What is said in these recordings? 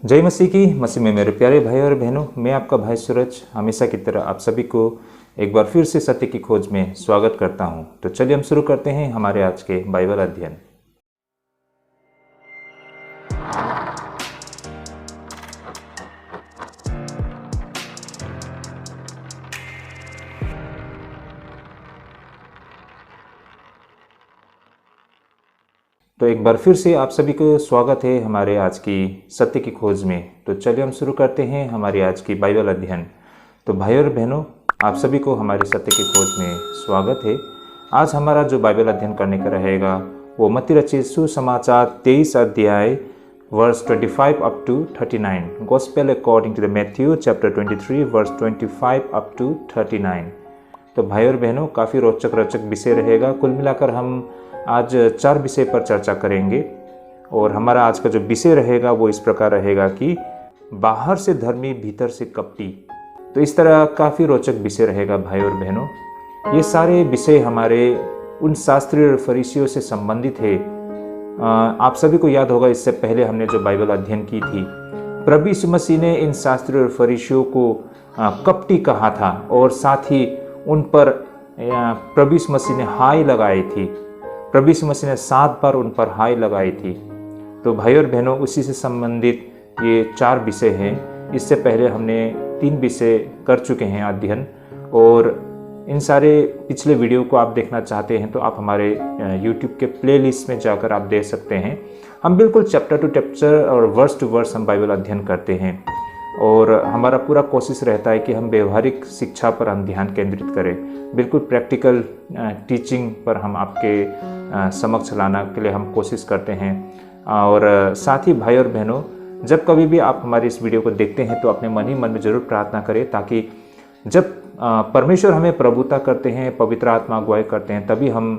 जय मसीह की। मसीह में मेरे प्यारे भाई और बहनों, मैं आपका भाई सूरज हमेशा की तरह आप सभी को एक बार फिर से सत्य की खोज में स्वागत करता हूं। तो चलिए हम शुरू करते हैं हमारे आज के बाइबल अध्ययन। तो एक बार फिर से आप सभी को स्वागत है हमारे आज की सत्य की खोज में। तो चलिए हम शुरू करते हैं हमारी आज की बाइबल अध्ययन। तो भाई और बहनों, आप सभी को हमारे सत्य की खोज में स्वागत है। आज हमारा जो बाइबल अध्ययन करने का रहेगा वो मत्ती रचित सुसमाचार 23 अध्याय verse 25 up to 39, gospel according to the Matthew chapter 23 verse 25 up to 39। तो भाई और बहनों, काफ़ी रोचक विषय रहेगा। कुल मिलाकर हम आज 4 विषय पर चर्चा करेंगे और हमारा आज का जो विषय रहेगा वो इस प्रकार रहेगा कि बाहर से धर्मी भीतर से कपटी। तो इस तरह काफ़ी रोचक विषय रहेगा भाई और बहनों। ये सारे विषय हमारे उन शास्त्री और फरीसियों से संबंधित है। आप सभी को याद होगा, इससे पहले हमने जो बाइबल अध्ययन की थी, प्रभु यीशु मसीह ने इन शास्त्री और फरीसियों को कपटी कहा था और साथ ही उन पर प्रभु यीशु मसीह ने हाय लगाई थी। प्रभु यीशु मसीह ने 7 बार उन पर हाय लगाई थी। तो भाई और बहनों, उसी से संबंधित ये 4 विषय हैं। इससे पहले हमने 3 विषय कर चुके हैं अध्ययन, और इन सारे पिछले वीडियो को आप देखना चाहते हैं तो आप हमारे YouTube के प्लेलिस्ट में जाकर आप देख सकते हैं। हम बिल्कुल चैप्टर टू चैप्टर और वर्स टू वर्स हम बाइबल अध्ययन करते हैं, और हमारा पूरा कोशिश रहता है कि हम व्यवहारिक शिक्षा पर हम ध्यान केंद्रित करें। बिल्कुल प्रैक्टिकल टीचिंग पर हम आपके समक्ष लाना के लिए हम कोशिश करते हैं। और साथ ही भाई और बहनों, जब कभी भी आप हमारी इस वीडियो को देखते हैं तो अपने मन ही मन में ज़रूर प्रार्थना करें, ताकि जब परमेश्वर हमें प्रभुता करते हैं, पवित्र आत्मा अगुवाई करते हैं, तभी हम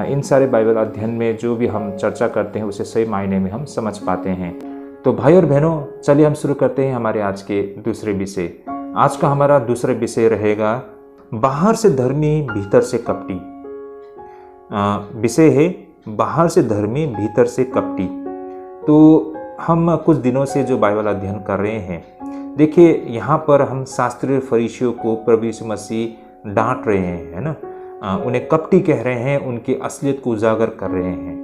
इन सारे बाइबल अध्ययन में जो भी हम चर्चा करते हैं उसे सही मायने में हम समझ पाते हैं। तो भाई और बहनों, चलिए हम शुरू करते हैं हमारे आज के दूसरे विषय। आज का हमारा दूसरा विषय रहेगा बाहर से धर्मी भीतर से कपटी। विषय है बाहर से धर्मी भीतर से कपटी। तो हम कुछ दिनों से जो बाइबल अध्ययन कर रहे हैं, देखिए यहाँ पर हम शास्त्रीय फरीसियों को प्रभु यीशु मसीह डांट रहे हैं, है ना। उन्हें कपटी कह रहे हैं, उनकी असलियत को उजागर कर रहे हैं।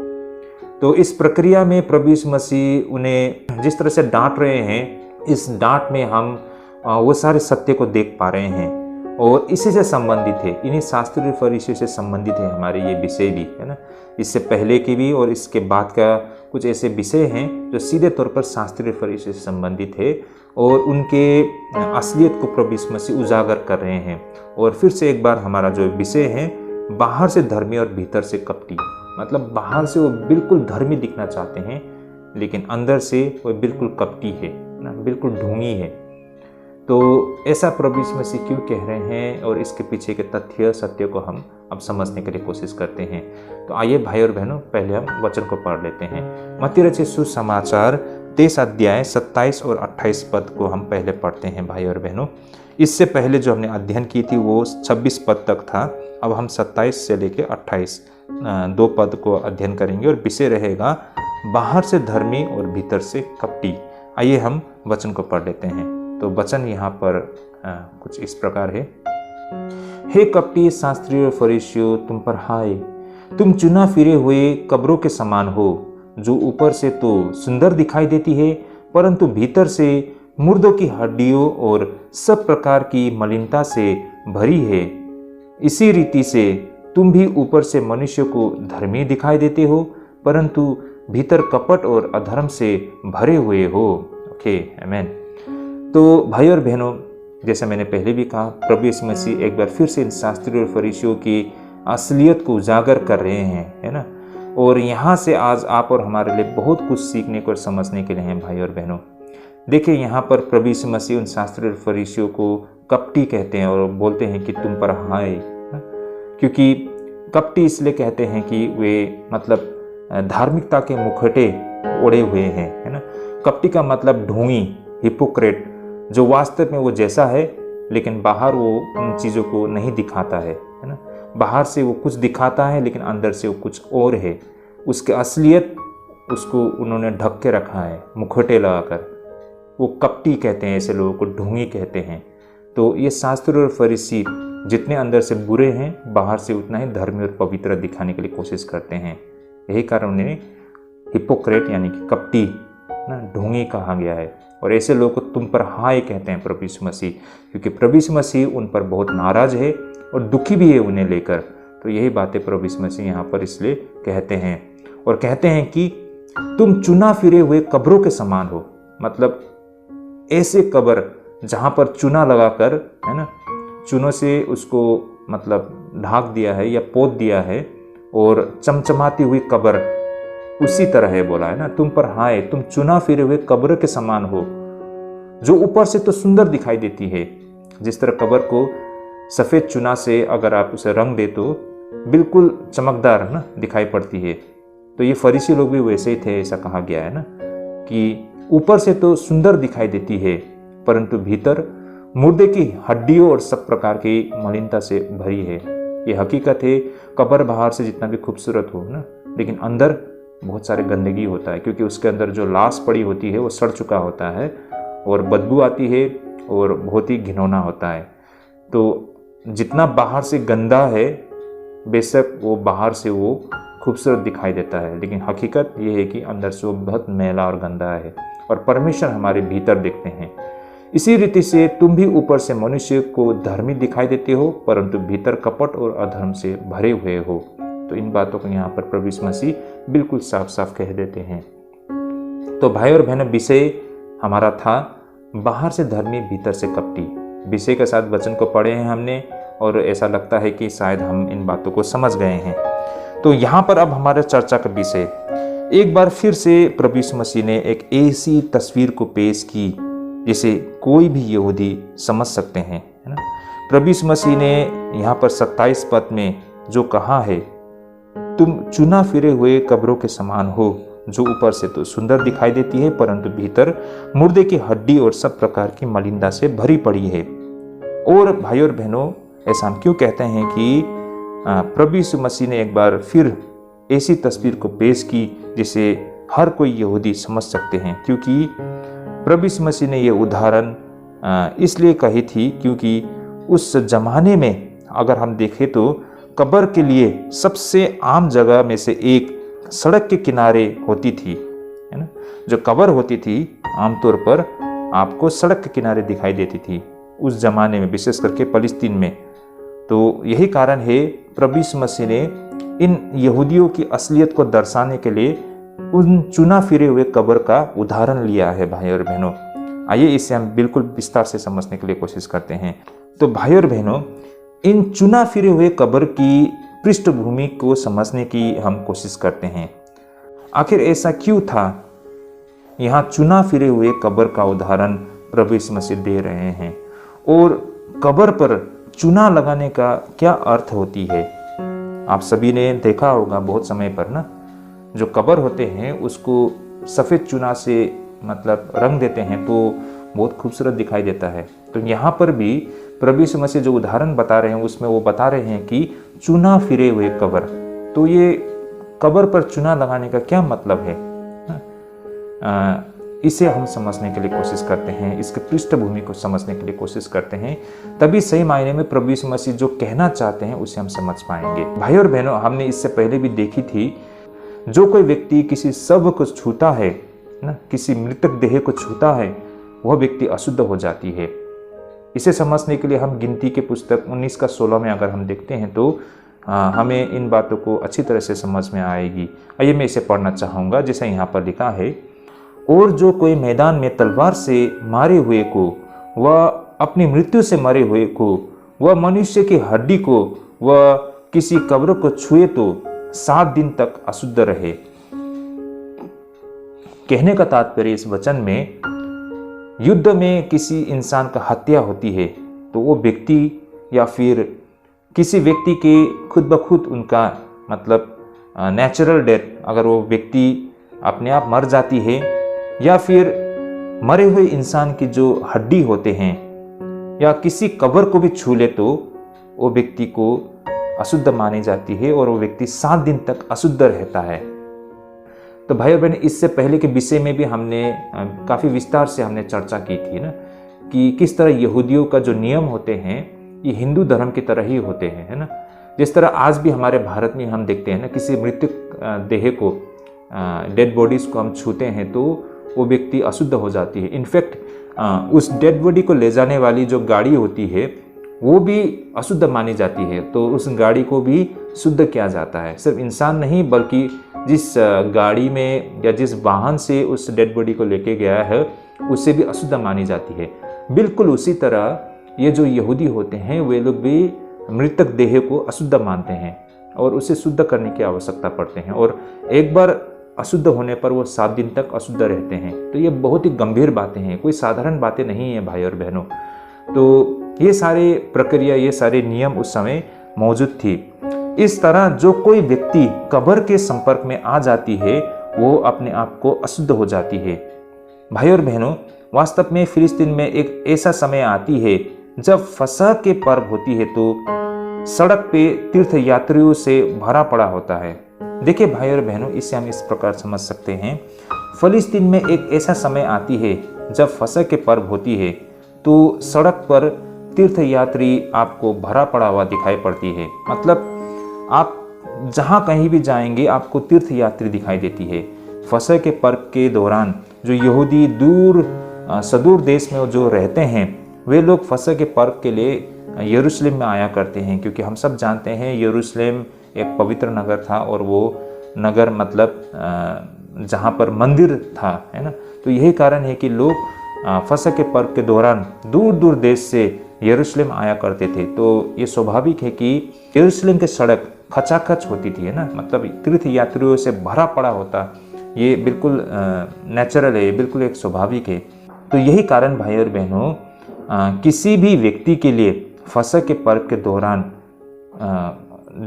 तो इस प्रक्रिया में प्रभु यीशु मसीह उन्हें जिस तरह से डांट रहे हैं, इस डांट में हम वो सारे सत्य को देख पा रहे हैं, और इसी से संबंधित है, इन्हीं शास्त्रीय फरीसियों से संबंधित है हमारे ये विषय भी, है ना। इससे पहले की भी और इसके बाद का कुछ ऐसे विषय हैं जो सीधे तौर पर शास्त्रीय फरीसियों से संबंधित है, और उनके असलियत को प्रभु यीशु मसीह उजागर कर रहे हैं। और फिर से एक बार हमारा जो विषय है बाहर से धर्मी और भीतर से कपटी, मतलब बाहर से वो बिल्कुल धर्मी दिखना चाहते हैं, लेकिन अंदर से वो बिल्कुल कपटी है ना, बिल्कुल ढोंगी है। तो ऐसा प्रभु यीशु मसीह क्यों कह रहे हैं, और इसके पीछे के तथ्य सत्य को हम अब समझने के लिए कोशिश करते हैं। तो आइए भाई और बहनों, पहले हम वचन को पढ़ लेते हैं। मत्ती रचित सुसमाचार 23 अध्याय 27 और 28 पद को हम पहले पढ़ते हैं भाई और बहनों। इससे पहले जो हमने अध्ययन की थी वो 26 पद तक था। अब हम 27 से लेकर 28 2 पद को अध्ययन करेंगे, और विषय रहेगा बाहर से धर्मी और भीतर से कपटी। आइए हम वचन को पढ़ लेते हैं। तो वचन यहाँ पर कुछ इस प्रकार है। हे कपटी शास्त्री और फरीसियों, तुम पर हाय, तुम चुना फिरे हुए कब्रों के समान हो, जो ऊपर से तो सुंदर दिखाई देती है, परंतु भीतर से मुर्दों की हड्डियों और सब प्रकार की मलिनता से भरी है। इसी रीति से तुम भी ऊपर से मनुष्य को धर्मी दिखाई देते हो, परंतु भीतर कपट और अधर्म से भरे हुए हो। ओके, आमीन। तो भाई और बहनों, जैसा मैंने पहले भी कहा, प्रभु यीशु मसीह एक बार फिर से इन शास्त्रियों और फरीसियों की असलियत को उजागर कर रहे हैं, है ना। और यहाँ से आज आप और हमारे लिए बहुत कुछ सीखने को और समझने के लिए हैं भाई और बहनों। देखिए, यहाँ पर प्रभु यीशु मसीह उन शास्त्रियों और फरीसियों को कपटी कहते हैं और बोलते हैं कि तुम पर हाय, क्योंकि कपटी इसलिए कहते हैं कि वे मतलब धार्मिकता के मुखौटे ओढ़े हुए हैं, है ना। कपटी का मतलब ढोंगी, हिपोक्रेट, जो वास्तव में वो जैसा है लेकिन बाहर वो उन चीज़ों को नहीं दिखाता है ना। बाहर से वो कुछ दिखाता है लेकिन अंदर से वो कुछ और है। उसकी असलियत उसको उन्होंने ढक के रखा है मुखौटे लगाकर। वो कपटी कहते हैं, ऐसे लोगों को ढोंगी कहते हैं। तो ये शास्त्री और फरीसी जितने अंदर से बुरे हैं, बाहर से उतना ही धर्मी और पवित्र दिखाने के लिए कोशिश करते हैं। यही कारण उन्हें हिपोक्रेट यानी कि कपटी ना ढोंगी कहा गया है। और ऐसे लोगों को तुम पर हाय कहते हैं प्रभु यीशु मसीह, क्योंकि प्रभु यीशु मसीह उन पर बहुत नाराज है और दुखी भी है उन्हें लेकर। तो यही बातें प्रभु यीशु मसीह यहाँ पर इसलिए कहते हैं। और कहते हैं कि तुम चुना फिरे हुए कब्रों के समान हो, मतलब ऐसे कब्र जहाँ पर चूना लगाकर, है ना, चूनों से उसको मतलब ढाक दिया है या पोत दिया है, और चमचमाती हुई कब्र उसी तरह है बोला है ना। तुम पर हाय, तुम चुना फिरे हुए कब्र के समान हो, जो ऊपर से तो सुंदर दिखाई देती है। जिस तरह कब्र को सफ़ेद चुना से अगर आप उसे रंग दे तो बिल्कुल चमकदार ना दिखाई पड़ती है। तो ये फरीसी लोग भी वैसे ही थे, ऐसा कहा गया है ना, कि ऊपर से तो सुंदर दिखाई देती है परंतु भीतर मुर्दे की हड्डियों और सब प्रकार की मलिनता से भरी है। ये हकीकत है, कब्र बाहर से जितना भी खूबसूरत हो ना, लेकिन अंदर बहुत सारे गंदगी होता है, क्योंकि उसके अंदर जो लाश पड़ी होती है वो सड़ चुका होता है और बदबू आती है और बहुत ही घिनौना होता है। तो जितना बाहर से गंदा है, बेशक वो बाहर से वो खूबसूरत दिखाई देता है, लेकिन हकीकत ये है कि अंदर से वो बहुत मैला और गंदा है और परमेश्वर हमारे भीतर देखते हैं। इसी रीति से तुम भी ऊपर से मनुष्य को धर्मी दिखाई देते हो परंतु भीतर कपट और अधर्म से भरे हुए हो। तो इन बातों को यहाँ पर प्रभु यीशु मसीह बिल्कुल साफ साफ कह देते हैं। तो भाई और बहनों, विषय हमारा था बाहर से धर्मी भीतर से कपटी। विषय के साथ वचन को पढ़े हैं हमने और ऐसा लगता है कि शायद हम इन बातों को समझ गए हैं। तो यहाँ पर अब हमारे चर्चा का विषय, एक बार फिर से प्रभु यीशु मसीह ने एक ऐसी तस्वीर को पेश की जिसे कोई भी यहूदी समझ सकते हैं, है ना। प्रभु यीशु मसीह ने यहाँ पर 27 पद में जो कहा है, तुम चुना फिरे हुए कब्रों के समान हो, जो ऊपर से तो सुंदर दिखाई देती है परंतु भीतर मुर्दे की हड्डी और सब प्रकार की मलिनता से भरी पड़ी है। और भाई और बहनों, ऐसा हम क्यों कहते हैं कि प्रभु यीशु मसीह ने एक बार फिर ऐसी तस्वीर को पेश की जिसे हर कोई यहूदी समझ सकते हैं, क्योंकि प्रभु यीशु मसीह ने ये उदाहरण इसलिए कही थी क्योंकि उस जमाने में अगर हम देखें तो कब्र के लिए सबसे आम जगह में से एक सड़क के किनारे होती थी, है ना। जो कब्र होती थी आमतौर पर आपको सड़क के किनारे दिखाई देती थी उस जमाने में, विशेष करके फलस्तीन में। तो यही कारण है प्रभु यीशु मसीह ने इन यहूदियों की असलियत को दर्शाने के लिए उन चुना फिरे हुए कब्र का उदाहरण लिया है। भाई और बहनों, आइए इसे हम बिल्कुल विस्तार से समझने के लिए कोशिश करते हैं। तो भाई और बहनों, इन चुना फिरे हुए कब्र की पृष्ठभूमि को समझने की हम कोशिश करते हैं। आखिर ऐसा क्यों था? यहाँ चुना फिरे हुए कब्र का उदाहरण प्रभु यीशु मसीह दे रहे हैं, और कब्र पर चुना लगाने का क्या अर्थ होती है। आप सभी ने देखा होगा बहुत समय पर ना, जो कब्र होते हैं उसको सफ़ेद चुना से मतलब रंग देते हैं तो बहुत खूबसूरत दिखाई देता है। तो यहाँ पर भी प्रभु यीशु मसीह जो उदाहरण बता रहे हैं उसमें वो बता रहे हैं कि चुना फिरे हुए कब्र। तो ये कब्र पर चुना लगाने का क्या मतलब है, इसे हम समझने के लिए कोशिश करते हैं, इसके पृष्ठभूमि को समझने के लिए कोशिश करते हैं, तभी सही मायने में प्रभु यीशु मसीह जो कहना चाहते हैं उसे हम समझ पाएंगे। भाई और बहनों, हमने इससे पहले भी देखी थी, जो कोई व्यक्ति किसी शव को छूता है ना, किसी मृतक देह को छूता है, वह व्यक्ति अशुद्ध हो जाती है। इसे समझने के लिए हम गिनती के पुस्तक 19 का 16 में अगर हम देखते हैं तो हमें इन बातों को अच्छी तरह से समझ में आएगी। आइए मैं इसे पढ़ना चाहूँगा, जैसे यहाँ पर लिखा है, और जो कोई मैदान में तलवार से मारे हुए को, वह अपनी मृत्यु से मरे हुए को, वह मनुष्य की हड्डी को, वह किसी कब्र को छुए तो 7 दिन तक अशुद्ध रहे। कहने का तात्पर्य इस वचन में, युद्ध में किसी इंसान का हत्या होती है तो वो व्यक्ति या फिर किसी व्यक्ति के खुद ब खुद उनका मतलब नेचुरल डेथ, अगर वो व्यक्ति अपने आप मर जाती है, या फिर मरे हुए इंसान की जो हड्डी होते हैं या किसी कब्र को भी छू ले तो वो व्यक्ति को अशुद्ध मानी जाती है और वो व्यक्ति 7 दिन तक अशुद्ध रहता है। तो भाई और बहन, इससे पहले के विषय में भी हमने काफ़ी विस्तार से हमने चर्चा की थी ना, कि किस तरह यहूदियों का जो नियम होते हैं ये हिंदू धर्म की तरह ही होते हैं, है ना। जिस तरह आज भी हमारे भारत में हम देखते हैं ना, किसी मृतक देह को, डेड बॉडीज़ को हम छूते हैं तो वो व्यक्ति अशुद्ध हो जाती है। इनफैक्ट उस डेड बॉडी को ले जाने वाली जो गाड़ी होती है वो भी अशुद्ध मानी जाती है, तो उस गाड़ी को भी शुद्ध किया जाता है। सिर्फ इंसान नहीं, बल्कि जिस गाड़ी में या जिस वाहन से उस डेड बॉडी को लेके गया है उसे भी अशुद्ध मानी जाती है। बिल्कुल उसी तरह ये जो यहूदी होते हैं वे लोग भी मृतक देह को अशुद्ध मानते हैं और उसे शुद्ध करने की आवश्यकता पड़ते हैं, और एक बार अशुद्ध होने पर वो 7 दिन तक अशुद्ध रहते हैं। तो ये बहुत ही गंभीर बातें हैं, कोई साधारण बातें नहीं है भाई और बहनों। तो ये सारे प्रक्रिया, ये सारे नियम उस समय मौजूद थी। इस तरह जो कोई व्यक्ति कब्र के संपर्क में आ जाती है वो अपने आप को अशुद्ध हो जाती है। भाई और बहनों, वास्तव में फिलिस्तीन में एक ऐसा समय आती है जब फसह के पर्व होती है तो सड़क पे तीर्थ यात्रियों से भरा पड़ा होता है। देखिए भाई और बहनों, इसे हम इस प्रकार समझ सकते हैं। फिलिस्तीन में एक ऐसा समय आती है जब फसह के पर्व होती है तो सड़क पर तीर्थ यात्री आपको भरा पड़ा हुआ दिखाई पड़ती है। मतलब आप जहाँ कहीं भी जाएंगे आपको तीर्थ यात्री दिखाई देती है। फसह के पर्व के दौरान जो यहूदी दूर सुदूर देश में जो रहते हैं वे लोग फसह के पर्व के लिए यरूशलेम में आया करते हैं, क्योंकि हम सब जानते हैं यरूशलेम एक पवित्र नगर था और वो नगर मतलब जहाँ पर मंदिर था, है ना। तो यही कारण है कि लोग फसह के पर्व के दौरान दूर दूर देश से यरूशलेम आया करते थे। तो ये स्वाभाविक है कि यरूशलेम की सड़क खचाखच होती थी, है ना, मतलब तीर्थ यात्रियों से भरा पड़ा होता। ये बिल्कुल नेचुरल है, बिल्कुल एक स्वाभाविक है। तो यही कारण भाई और बहनों, किसी भी व्यक्ति के लिए फसह के पर्व के दौरान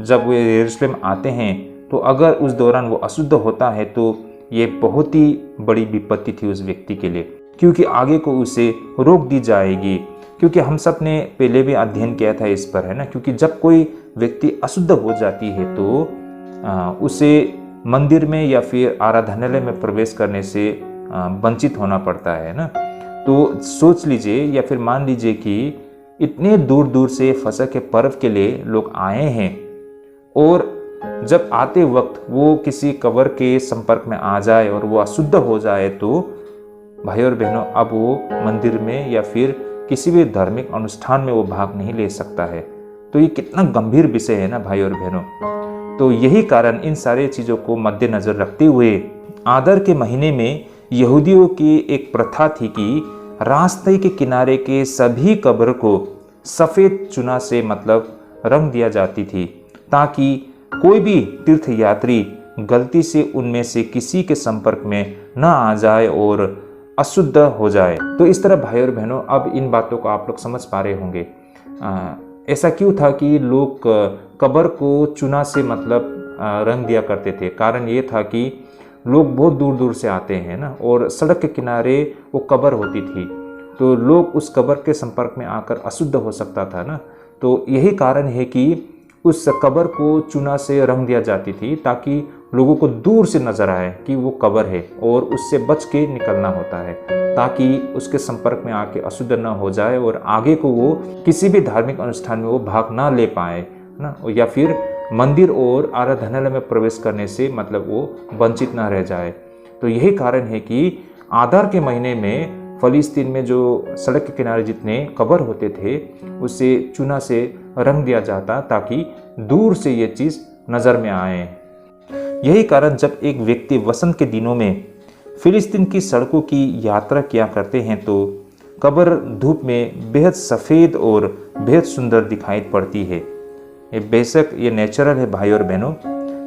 जब वे यरूशलेम आते हैं तो अगर उस दौरान वो अशुद्ध होता है तो ये बहुत ही बड़ी विपत्ति थी उस व्यक्ति के लिए, क्योंकि आगे को उसे रोक दी जाएगी। क्योंकि हम सब ने पहले भी अध्ययन किया था इस पर, है ना, क्योंकि जब कोई व्यक्ति अशुद्ध हो जाती है तो उसे मंदिर में या फिर आराधनालय में प्रवेश करने से वंचित होना पड़ता है ना। तो सोच लीजिए या फिर मान लीजिए कि इतने दूर दूर से फसह के पर्व के लिए लोग आए हैं और जब आते वक्त वो किसी कब्र के संपर्क में आ जाए और वो अशुद्ध हो जाए तो भाई और बहनों, अब वो मंदिर में या फिर किसी भी धार्मिक अनुष्ठान में वो भाग नहीं ले सकता है। तो ये कितना गंभीर विषय है ना भाई और बहनों। तो यही कारण इन सारे चीज़ों को मद्देनजर रखते हुए आदर के महीने में यहूदियों की एक प्रथा थी कि रास्ते के किनारे के सभी कब्र को सफ़ेद चुना से मतलब रंग दिया जाती थी, ताकि कोई भी तीर्थ यात्री गलती से उनमें से किसी के संपर्क में न आ जाए और अशुद्ध हो जाए। तो इस तरह भाई और बहनों, अब इन बातों को आप लोग समझ पा रहे होंगे। ऐसा क्यों था कि लोग कब्र को चुना से मतलब रंग दिया करते थे। कारण ये था कि लोग बहुत दूर दूर से आते हैं ना, और सड़क के किनारे वो कब्र होती थी तो लोग उस कब्र के संपर्क में आकर अशुद्ध हो सकता था ना। तो यही कारण है कि उस कब्र को चूना से रंग दिया जाती थी ताकि लोगों को दूर से नजर आए कि वो कब्र है और उससे बच के निकलना होता है, ताकि उसके संपर्क में आके अशुद्ध न हो जाए और आगे को वो किसी भी धार्मिक अनुष्ठान में वो भाग ना ले पाए ना, या फिर मंदिर और आराधनालय में प्रवेश करने से मतलब वो वंचित ना रह जाए। तो यही कारण है कि आदार के महीने में फिलिस्तीन में जो सड़क के किनारे जितने कब्र होते थे उसे चूना से रंग दिया जाता ताकि दूर से ये चीज़ नज़र में आए। यही कारण जब एक व्यक्ति वसंत के दिनों में फिलिस्तीन की सड़कों की यात्रा किया करते हैं तो कब्र धूप में बेहद सफ़ेद और बेहद सुंदर दिखाई पड़ती है। ये बेशक ये नेचुरल है भाई और बहनों,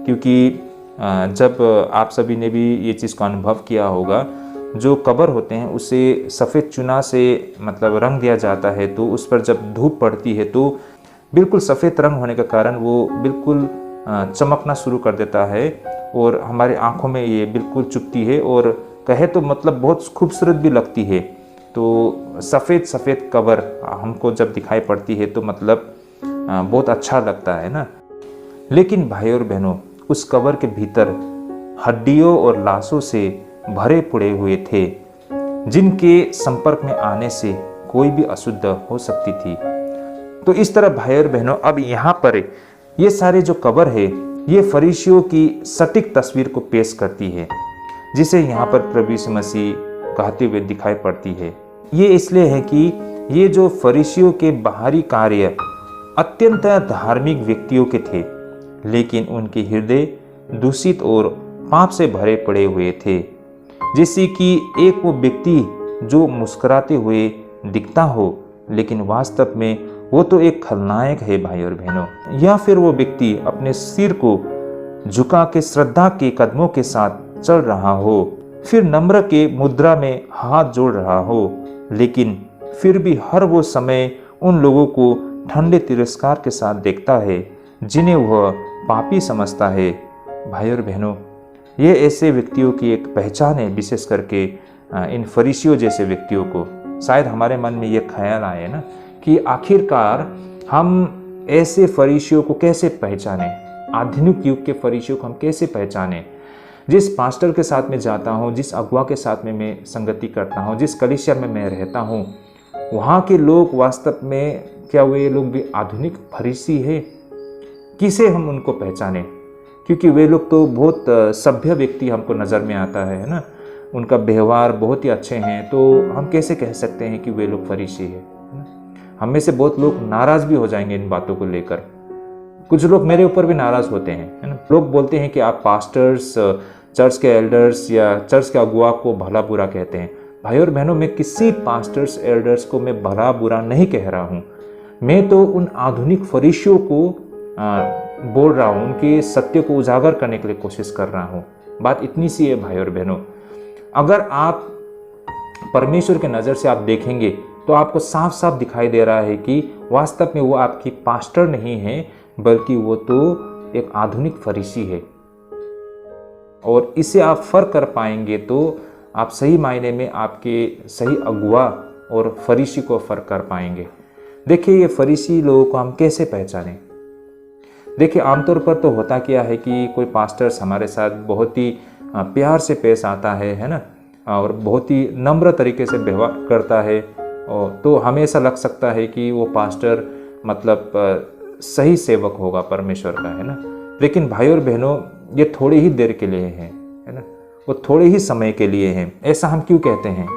क्योंकि जब आप सभी ने भी ये चीज़ का अनुभव किया होगा, जो कब्र होते हैं उसे सफ़ेद चूना से मतलब रंग दिया जाता है, तो उस पर जब धूप पड़ती है तो बिल्कुल सफ़ेद रंग होने के कारण वो बिल्कुल चमकना शुरू कर देता है और हमारी आँखों में ये बिल्कुल चुभती है और कहे तो मतलब बहुत खूबसूरत भी लगती है। तो सफ़ेद सफ़ेद कब्र हमको जब दिखाई पड़ती है तो मतलब बहुत अच्छा लगता है ना। लेकिन भाई और बहनों, उस कब्र के भीतर हड्डियों और लाशों से भरे पड़े हुए थे, जिनके संपर्क में आने से कोई भी अशुद्ध हो सकती थी। तो इस तरह भाई और बहनों, अब यहाँ पर ये सारे जो कब्र है ये फरीसियों की सटीक तस्वीर को पेश करती है, जिसे यहाँ पर प्रभु यीशु मसीह कहते हुए दिखाई पड़ती है। ये इसलिए है कि ये जो फरीसियों के बाहरी कार्य अत्यंत धार्मिक व्यक्तियों के थे, लेकिन उनके हृदय दूषित और पाप से भरे पड़े हुए थे। जैसे कि एक वो व्यक्ति जो मुस्कुराते हुए दिखता हो, लेकिन वास्तव में वो तो एक खलनायक है भाई और बहनों। या फिर वो व्यक्ति अपने सिर को झुका के श्रद्धा के कदमों के साथ चल रहा हो, फिर नम्र के मुद्रा में हाथ जोड़ रहा हो, लेकिन फिर भी हर वो समय उन लोगों को ठंडे तिरस्कार के साथ देखता है जिन्हें वह पापी समझता है। भाई और बहनों, ये ऐसे व्यक्तियों की एक पहचान है, विशेष करके इन फरीसियों जैसे व्यक्तियों को। शायद हमारे मन में ये ख्याल आए ना कि आखिरकार हम ऐसे फरीसियों को कैसे पहचाने, आधुनिक युग के फरीसियों को हम कैसे पहचाने। जिस पास्टर के साथ में जाता हूँ, जिस अगुआ के साथ में मैं संगति करता हूँ, जिस कलीसिया में मैं रहता हूँ, वहाँ के लोग वास्तव में क्या वे लोग भी आधुनिक फरीसी है? किसे हम उनको पहचाने? क्योंकि वे लोग तो बहुत सभ्य व्यक्ति हमको नज़र में आता है ना, उनका व्यवहार बहुत ही अच्छे हैं, तो हम कैसे कह सकते हैं कि वे लोग फरीसी है ना? हम में से बहुत लोग नाराज़ भी हो जाएंगे इन बातों को लेकर। कुछ लोग मेरे ऊपर भी नाराज़ होते हैं, है ना। लोग बोलते हैं कि आप पास्टर्स, चर्च के एल्डर्स या चर्च के अगुआ को भला बुरा कहते हैं। भाई और बहनों, मैं किसी पास्टर्स एल्डर्स को मैं भला बुरा नहीं कह रहा हूँ। मैं तो उन आधुनिक फरीसियों को बोल रहा हूँ, उनके सत्य को उजागर करने के लिए कोशिश कर रहा हूँ। बात इतनी सी है भाई और बहनों, अगर आप परमेश्वर के नज़र से आप देखेंगे तो आपको साफ साफ दिखाई दे रहा है कि वास्तव में वो आपकी पास्टर नहीं है, बल्कि वो तो एक आधुनिक फरीसी है। और इसे आप फर्क कर पाएंगे तो आप सही मायने में आपके सही अगुआ और फरीसी को फर्क कर पाएंगे। देखिए, ये फरीसी लोगों को हम कैसे पहचानें? देखिए, आमतौर पर तो होता क्या है कि कोई पास्टर्स हमारे साथ बहुत ही प्यार से पेश आता है ना, और बहुत ही नम्र तरीके से व्यवहार करता है, और तो हमें ऐसा लग सकता है कि वो पास्टर मतलब सही सेवक होगा परमेश्वर का, है ना। लेकिन भाई और बहनों, ये थोड़ी ही देर के लिए है ना, वो थोड़े ही समय के लिए हैं। ऐसा हम क्यों कहते हैं?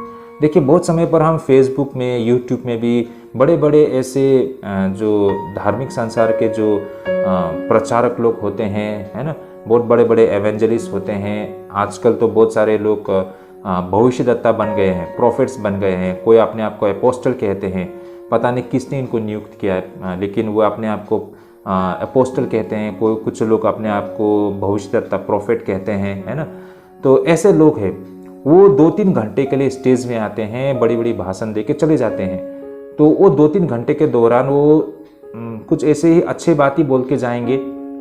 देखिए, बहुत समय पर हम फेसबुक में, यूट्यूब में भी बड़े बड़े ऐसे जो धार्मिक संसार के जो प्रचारक लोग होते हैं, है ना, बहुत बड़े बड़े एवेंजलिस्ट होते हैं। आजकल तो बहुत सारे लोग भविष्यद्वक्ता बन गए हैं, प्रॉफिट्स बन गए हैं। कोई अपने आप को अपोस्टल कहते हैं, पता नहीं किसने इनको नियुक्त किया है, लेकिन वो अपने आप को अपोस्टल कहते हैं। कोई कुछ लोग अपने आप को भविष्यद्वक्ता, प्रॉफिट कहते हैं, है ना। तो ऐसे लोग हैं, वो 2-3 घंटे के लिए स्टेज में आते हैं, बड़ी बड़ी भाषण दे के चले जाते हैं। तो वो 2-3 घंटे के दौरान वो कुछ ऐसे ही अच्छे बात ही बोल के जाएंगे,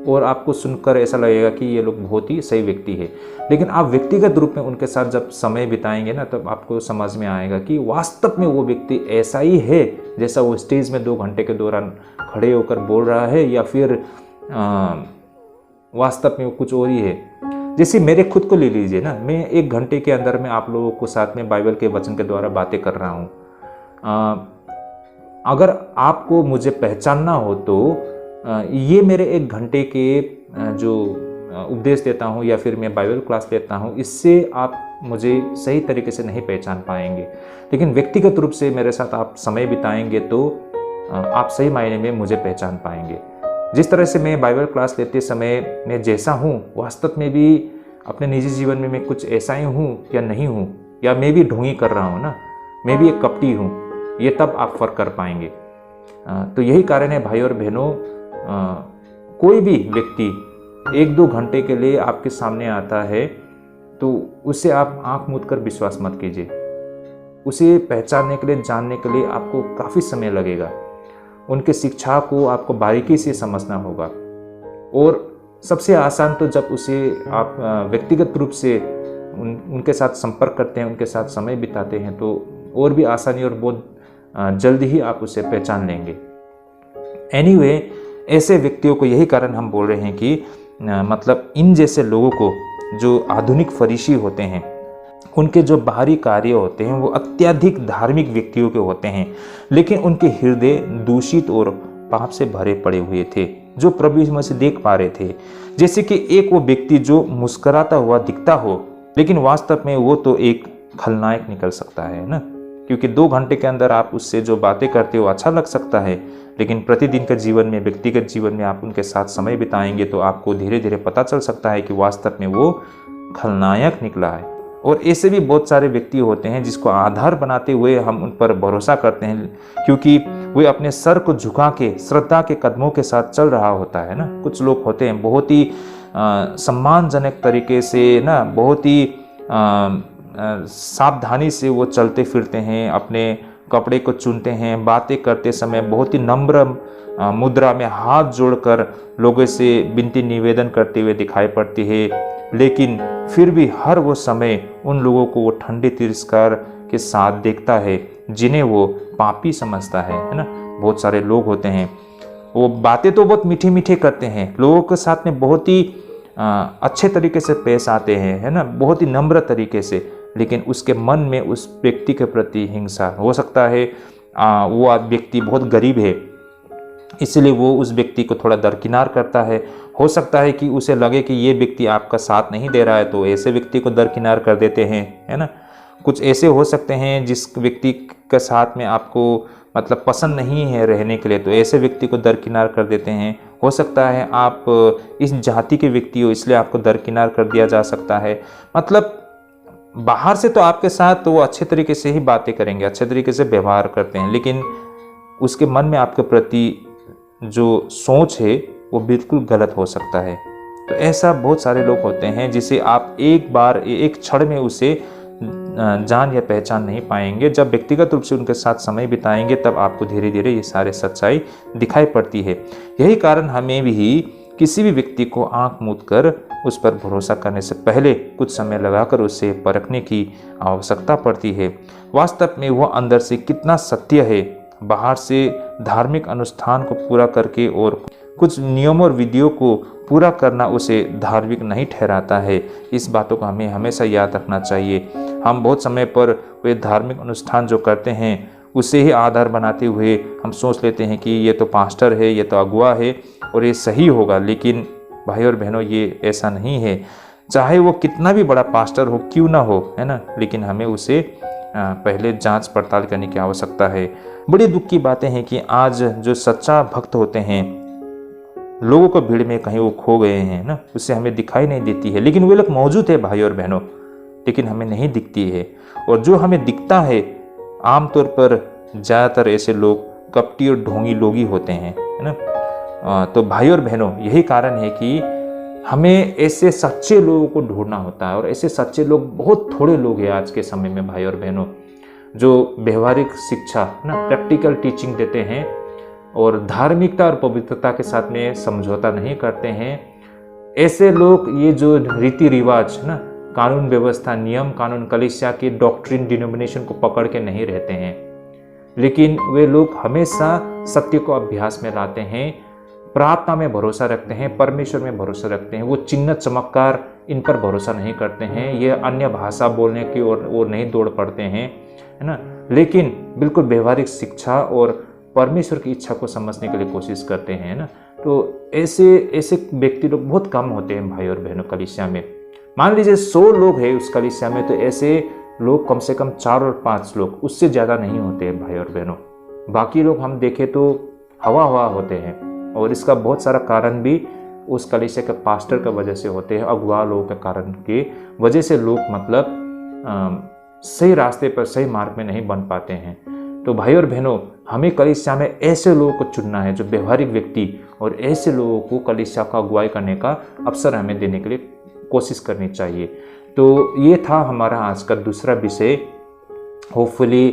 और आपको सुनकर ऐसा लगेगा कि ये लोग बहुत ही सही व्यक्ति है। लेकिन आप व्यक्तिगत रूप में उनके साथ जब समय बिताएंगे ना, तब आपको समझ में आएगा कि वास्तव में वो व्यक्ति ऐसा ही है जैसा वो स्टेज में 2 घंटे के दौरान खड़े होकर बोल रहा है, या फिर वास्तव में वो कुछ और ही है। जैसे मेरे खुद को ले लीजिए ना, मैं 1 घंटे के अंदर में आप लोगों को साथ में बाइबल के वचन के द्वारा बातें कर रहा हूँ। अगर आपको मुझे पहचानना हो तो ये मेरे 1 घंटे के जो उपदेश देता हूँ या फिर मैं बाइबल क्लास लेता हूँ, इससे आप मुझे सही तरीके से नहीं पहचान पाएंगे। लेकिन व्यक्तिगत रूप से मेरे साथ आप समय बिताएंगे तो आप सही मायने में मुझे पहचान पाएंगे। जिस तरह से मैं बाइबल क्लास लेते समय मैं जैसा हूँ, वास्तव में भी अपने निजी जीवन में मैं कुछ ऐसा ही हूँ या नहीं हूँ, या मैं भी ढोंगी कर रहा हूँ ना, मैं भी एक कपटी हूँ, ये तब आप फर्क कर पाएंगे। तो यही कारण है भाई और बहनों, कोई भी व्यक्ति 1-2 घंटे के लिए आपके सामने आता है तो उसे आप आंख मूंद कर विश्वास मत कीजिए। उसे पहचानने के लिए, जानने के लिए आपको काफ़ी समय लगेगा। उनके शिक्षा को आपको बारीकी से समझना होगा। और सबसे आसान तो जब उसे आप व्यक्तिगत रूप से उनके साथ संपर्क करते हैं, उनके साथ समय बिताते हैं, तो और भी आसानी और बहुत जल्दी ही आप उसे पहचान लेंगे। एनीवे, ऐसे व्यक्तियों को, यही कारण हम बोल रहे हैं कि मतलब इन जैसे लोगों को जो आधुनिक फरीसी होते हैं, उनके जो बाहरी कार्य होते हैं वो अत्यधिक धार्मिक व्यक्तियों के होते हैं, लेकिन उनके हृदय दूषित और पाप से भरे पड़े हुए थे, जो प्रभु यीशु मसीह देख पा रहे थे। जैसे कि एक वो व्यक्ति जो मुस्कुराता हुआ दिखता हो, लेकिन वास्तव में वो तो एक खलनायक निकल सकता है ना, क्योंकि 2 घंटे के अंदर आप उससे जो बातें करते हो अच्छा लग सकता है, लेकिन प्रतिदिन के जीवन में, व्यक्तिगत जीवन में आप उनके साथ समय बिताएंगे तो आपको धीरे धीरे पता चल सकता है कि वास्तव में वो खलनायक निकला है। और ऐसे भी बहुत सारे व्यक्ति होते हैं जिसको आधार बनाते हुए हम उन पर भरोसा करते हैं, क्योंकि वे अपने सर को झुका के श्रद्धा के कदमों के साथ चल रहा होता है ना। कुछ लोग होते हैं बहुत ही सम्मानजनक तरीके से ना, बहुत ही सावधानी से वो चलते फिरते हैं, अपने कपड़े को चुनते हैं, बातें करते समय बहुत ही नम्र मुद्रा में हाथ जोड़कर लोगों से विनती निवेदन करते हुए दिखाई पड़ती है, लेकिन फिर भी हर वो समय उन लोगों को वो ठंडे तिरस्कार के साथ देखता है जिन्हें वो पापी समझता है ना। बहुत सारे लोग होते हैं, वो बातें तो बहुत मीठे मीठे करते हैं, लोगों के साथ में बहुत ही अच्छे तरीके से पेश आते हैं, है ना, बहुत ही नम्र तरीके से, लेकिन उसके मन में उस व्यक्ति के प्रति हिंसा हो सकता है। वो व्यक्ति बहुत गरीब है, इसलिए वो उस व्यक्ति को थोड़ा दरकिनार करता है। हो सकता है कि उसे लगे कि ये व्यक्ति आपका साथ नहीं दे रहा है, तो ऐसे व्यक्ति को दरकिनार कर देते हैं, है ना। कुछ ऐसे हो सकते हैं जिस व्यक्ति के साथ में आपको मतलब पसंद नहीं है रहने के लिए, तो ऐसे व्यक्ति को दरकिनार कर देते हैं। हो सकता है आप इस जाति के व्यक्ति हो, इसलिए आपको दरकिनार कर दिया जा सकता है। मतलब बाहर से तो आपके साथ तो वो अच्छे तरीके से ही बातें करेंगे, अच्छे तरीके से व्यवहार करते हैं, लेकिन उसके मन में आपके प्रति जो सोच है वो बिल्कुल गलत हो सकता है। तो ऐसा बहुत सारे लोग होते हैं जिसे आप एक बार एक क्षण में उसे जान या पहचान नहीं पाएंगे। जब व्यक्तिगत रूप से उनके साथ समय बिताएंगे तब आपको धीरे धीरे ये सारे सच्चाई दिखाई पड़ती है। यही कारण हमें भी किसी भी व्यक्ति को आंख मूंद कर उस पर भरोसा करने से पहले कुछ समय लगाकर उसे परखने की आवश्यकता पड़ती है। वास्तव में वह अंदर से कितना सत्य है, बाहर से धार्मिक अनुष्ठान को पूरा करके और कुछ नियमों और विधियों को पूरा करना उसे धार्मिक नहीं ठहराता है। इस बातों को हमें हमेशा याद रखना चाहिए। हम बहुत समय पर वे धार्मिक अनुष्ठान जो करते हैं उसे ही आधार बनाते हुए हम सोच लेते हैं कि ये तो पास्टर है, ये तो अगुआ है और ये सही होगा, लेकिन भाई और बहनों ये ऐसा नहीं है। चाहे वो कितना भी बड़ा पास्टर हो क्यों ना हो, है ना, लेकिन हमें उसे पहले जांच पड़ताल करने की आवश्यकता है। बड़ी दुख की बातें हैं कि आज जो सच्चा भक्त होते हैं, लोगों को भीड़ में कहीं वो खो गए हैं ना, उससे हमें दिखाई नहीं देती है, लेकिन वे लोग मौजूद है भाई और बहनों, लेकिन हमें नहीं दिखती है। और जो हमें दिखता है आमतौर पर ज़्यादातर ऐसे लोग कपटी और ढोंगी लोग ही होते हैं, है ना। तो भाई और बहनों यही कारण है कि हमें ऐसे सच्चे लोगों को ढूंढना होता है, और ऐसे सच्चे लोग बहुत थोड़े लोग हैं आज के समय में भाई और बहनों, जो व्यवहारिक शिक्षा ना, प्रैक्टिकल टीचिंग देते हैं और धार्मिकता और पवित्रता के साथ में समझौता नहीं करते हैं। ऐसे लोग ये जो रीति रिवाज ना, कानून व्यवस्था, नियम कानून, कलीसिया की डॉक्ट्रिन, डिनोमिनेशन को पकड़ के नहीं रहते हैं, लेकिन वे लोग हमेशा सत्य को अभ्यास में लाते हैं, प्रार्थना में भरोसा रखते हैं, परमेश्वर में भरोसा रखते हैं। वो चिन्ह चमत्कार इन पर भरोसा नहीं करते हैं, ये अन्य भाषा बोलने की ओर नहीं दौड़ पड़ते हैं, है ना, लेकिन बिल्कुल व्यवहारिक शिक्षा और परमेश्वर की इच्छा को समझने के लिए कोशिश करते हैं, है ना। तो ऐसे व्यक्ति लोग बहुत कम होते हैं भाई और बहनों कलीसिया में। मान लीजिए 100 लोग हैं उस कलीसिया में, तो ऐसे लोग कम से कम 4 और 5 लोग, उससे ज़्यादा नहीं होते हैं भाई और बहनों। बाकी लोग हम देखें तो हवा होते हैं, और इसका बहुत सारा कारण भी उस कलीसिया के पास्टर की वजह से होते हैं, अगुआ लोगों के कारण की वजह से लोग मतलब सही रास्ते पर, सही मार्ग में नहीं बन पाते हैं। तो भाई और बहनों हमें कलीसिया में ऐसे लोगों को चुनना है जो व्यवहारिक व्यक्ति, और ऐसे लोगों को कलीसिया का अगुवाई करने का अवसर हमें देने के लिए कोशिश करनी चाहिए। तो ये था हमारा आज का दूसरा विषय। होपफुली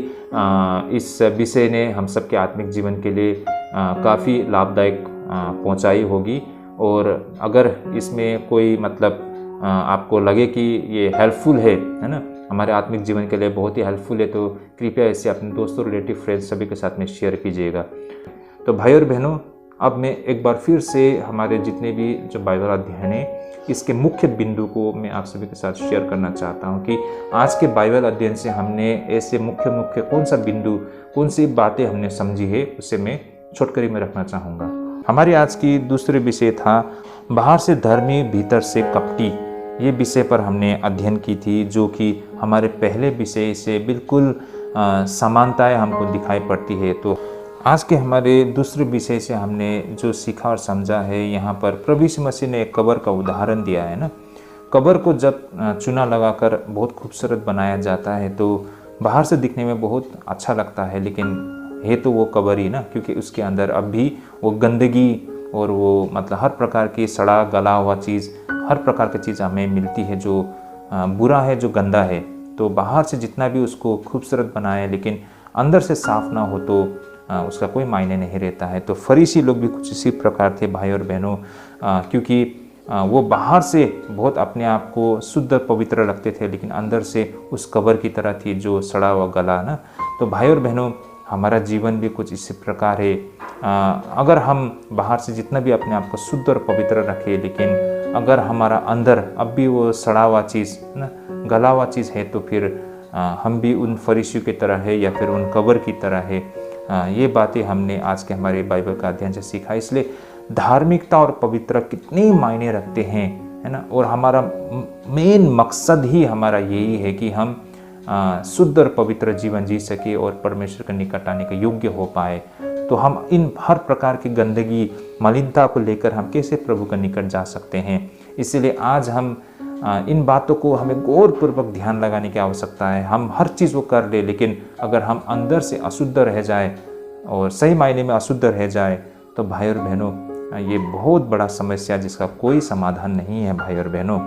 इस विषय ने हम सब के आत्मिक जीवन के लिए काफ़ी लाभदायक पहुंचाई होगी, और अगर इसमें कोई मतलब आपको लगे कि ये हेल्पफुल है ना, हमारे आत्मिक जीवन के लिए बहुत ही हेल्पफुल है, तो कृपया इसे अपने दोस्तों, रिलेटिव, फ्रेंड्स सभी के साथ में शेयर कीजिएगा। तो भाई और बहनों अब मैं एक बार फिर से हमारे जितने भी जो बाइबल अध्ययन है इसके मुख्य बिंदु को मैं आप सभी के साथ शेयर करना चाहता हूँ कि आज के बाइबल अध्ययन से हमने ऐसे मुख्य कौन सा बिंदु, कौन सी बातें हमने समझी है, उसे मैं छोटकरी में रखना चाहूँगा। हमारी आज की दूसरे विषय था बाहर से धर्मी भीतर से कपटी। ये विषय पर हमने अध्ययन की थी, जो कि हमारे पहले विषय से बिल्कुल समानताएं हमको दिखाई पड़ती है। तो आज के हमारे दूसरे विषय से हमने जो सीखा और समझा है, यहाँ पर प्रभु यीशु मसीह ने एक कब्र का उदाहरण दिया है ना। कब्र को जब चूना लगाकर बहुत खूबसूरत बनाया जाता है तो बाहर से दिखने में बहुत अच्छा लगता है, लेकिन है तो वो कब्र ही ना, क्योंकि उसके अंदर अब भी वो गंदगी और वो मतलब हर प्रकार की सड़ा गला हुआ चीज़, हर प्रकार की चीज़ हमें मिलती है जो बुरा है, जो गंदा है। तो बाहर से जितना भी उसको खूबसूरत बनाए, लेकिन अंदर से साफ ना हो तो उसका कोई मायने नहीं रहता है। तो फरीसी लोग भी कुछ इसी प्रकार थे भाई और बहनों, क्योंकि वो बाहर से बहुत अपने आप को शुद्ध और पवित्र रखते थे, लेकिन अंदर से उस कब्र की तरह थी जो सड़ा हुआ गला ना। तो भाई और बहनों, हमारा जीवन भी कुछ इसी प्रकार है। अगर हम बाहर से जितना भी अपने आप को शुद्ध और पवित्र रखें, लेकिन अगर हमारा अंदर अब भी वो सड़ा हुआ चीज़ ना, गला हुआ चीज़ है, तो फिर हम भी उन फरीसियों की तरह है या फिर उन कब्र की तरह है। ये बातें हमने आज के हमारे बाइबल का अध्ययन से सीखा। इसलिए धार्मिकता और पवित्र कितने मायने रखते हैं, है ना। और हमारा मेन मकसद ही हमारा यही है कि हम शुद्ध और पवित्र जीवन जी सके और परमेश्वर के निकट आने के योग्य हो पाए। तो हम इन हर प्रकार की गंदगी, मलिनता को लेकर हम कैसे प्रभु के निकट जा सकते हैं। इसलिए आज हम इन बातों को हमें गौरपूर्वक ध्यान लगाने की आवश्यकता है। हम हर चीज़ वो कर ले, लेकिन अगर हम अंदर से अशुद्ध रह जाए और सही मायने में अशुद्ध रह जाए तो भाई और बहनों, ये बहुत बड़ा समस्या जिसका कोई समाधान नहीं है। भाई और बहनों,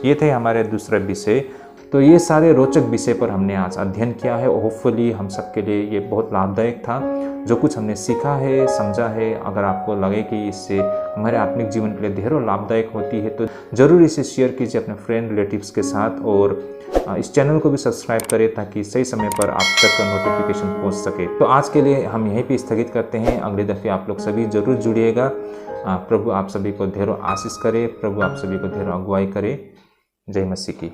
ये थे हमारे दूसरे विषय। तो ये सारे रोचक विषय पर हमने आज अध्ययन किया है। होपफुली हम सबके लिए ये बहुत लाभदायक था। जो कुछ हमने सीखा है, समझा है, अगर आपको लगे कि इससे हमारे आत्मिक जीवन के लिए ढेरों लाभदायक होती है तो ज़रूर इसे शेयर कीजिए अपने फ्रेंड रिलेटिव्स के साथ, और इस चैनल को भी सब्सक्राइब करें ताकि सही समय पर आप तक नोटिफिकेशन पहुंच सके। तो आज के लिए हम यहीं पे स्थगित करते हैं। अगले दफ़े आप लोग सभी ज़रूर जुड़िएगा। प्रभु आप सभी को ढेरों आशीष करे, प्रभु आप सभी को ढेरों अगुवाई करे। जय मसीह की।